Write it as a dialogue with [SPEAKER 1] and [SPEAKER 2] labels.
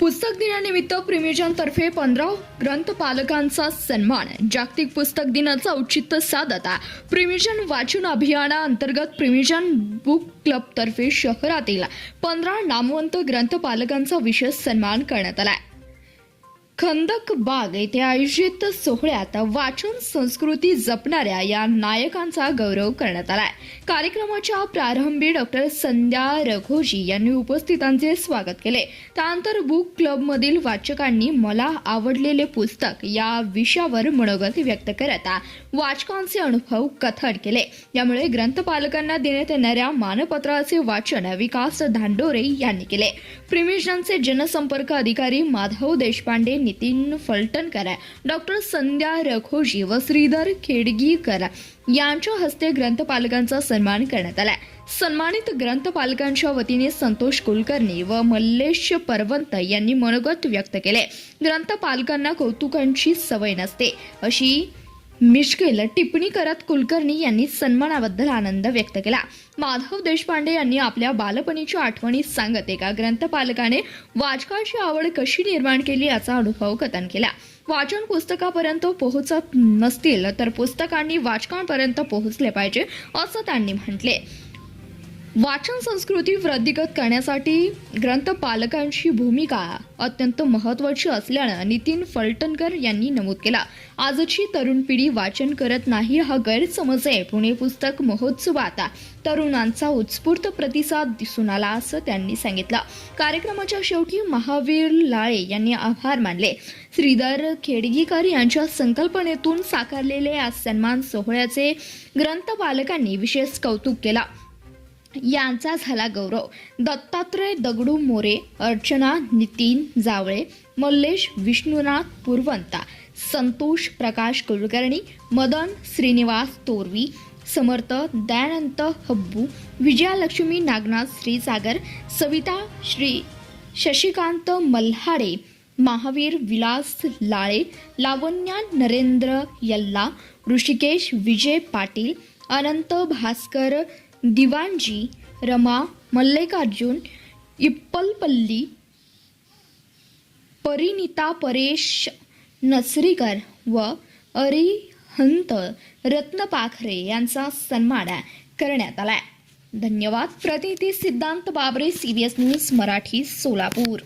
[SPEAKER 1] पुस्तक दिनानिमित्त प्रिमिजनतर्फे 15 ग्रंथपालकांचा सन्मान. जागतिक पुस्तक दिनाचं औचित्य साधत प्रिमिजन वाचन अभियानाअंतर्गत प्रिमिजन बुक क्लबतर्फे शहरातील 15 नामवंत ग्रंथपालकांचा विशेष सन्मान करण्यात आला. खंदक बाग येथे आयोजित सोहळ्यात वाचन संस्कृती जपणाऱ्या या नायकांचा गौरव करण्यात आला. कार्यक्रमाच्या प्रारंभी डॉक्टर संध्या रघोजी यांनी उपस्थितांचे स्वागत केले. त्यानंतर बुक क्लबमधील वाचकांनी मला आवडलेले पुस्तक या विषयावर मनोगत व्यक्त करत वाचकांचे अनुभव कथन केले. यामुळे ग्रंथपालकांना देण्यात येणाऱ्या मानपत्राचे वाचन विकास धांडोरे यांनी केले. प्रिमिजनचे जनसंपर्क अधिकारी माधव देशपांडे, नितीन फलटणकर, डॉक्टर संध्या रघोजी व श्रीधर खेडगीकर यांच्या हस्ते ग्रंथपालकांचा सन्मान करण्यात आला. सन्मानित ग्रंथपालकांच्या वतीने संतोष कुलकर्णी व मल्लेश परवंत यांनी मनोगत व्यक्त केले. ग्रंथपालकांना कौतुकांची सवय नसते अशी मिश्किल टिप्पणी करत कुलकर्णी यांनी सन्मानाबद्दल आनंद व्यक्त केला. माधव देशपांडे यांनी आपल्या बालपणीच्या आठवणी सांगत एका ग्रंथपालकाने वाचकाची आवड कशी निर्माण केली याचा अनुभव कथन केला. वाचन पुस्तकापर्यंत पोहोचत नसतील तर पुस्तकांनी वाचकांपर्यंत पोहोचले पाहिजे असं त्यांनी म्हटले. वाचन संस्कृती वृद्धिंगत करण्यासाठी ग्रंथपालकांची भूमिका अत्यंत महत्त्वाची असल्यानं नितीन फलटणकर यांनी नमूद केलं. आजची तरुण पिढी वाचन करत नाही हा गैरसमज आहे. पुणे पुस्तक महोत्सवात तरुणांचा उत्स्फूर्त प्रतिसाद दिसून आला असं त्यांनी सांगितलं. कार्यक्रमाच्या शेवटी महावीर लाळे यांनी आभार मानले. श्रीधर खेडगीकर यांच्या संकल्पनेतून साकारलेले या सन्मान सोहळ्याचे ग्रंथपालकांनी विशेष कौतुक केला. यांचा झाला गौरव. दत्तात्रय दगडू मोरे, अर्चना नितीन जावळे, मल्लेश विष्णुनाथ पुरवंता, संतोष प्रकाश कुलकर्णी, मदन श्रीनिवास तोरवी, समर्थ दयानंत हब्बू, विजयालक्ष्मी नागनाथ श्रीसागर, सविता श्री शशिकांत मल्हाडे, महावीर विलास लाळे, लावण्या नरेंद्र यल्ला, ऋषिकेश विजय पाटील, अनंत भास्कर दिवाणजी, रमा मल्लिकार्जुन, इप्पलपल्ली, परिणिता परेश नसरीकर व अरिहंत रत्नपाखरे यांचा सन्मान करण्यात आला. धन्यवाद. प्रतिनिधी सिद्धांत बाबरे, CBS न्यूज मराठी, सोलापूर.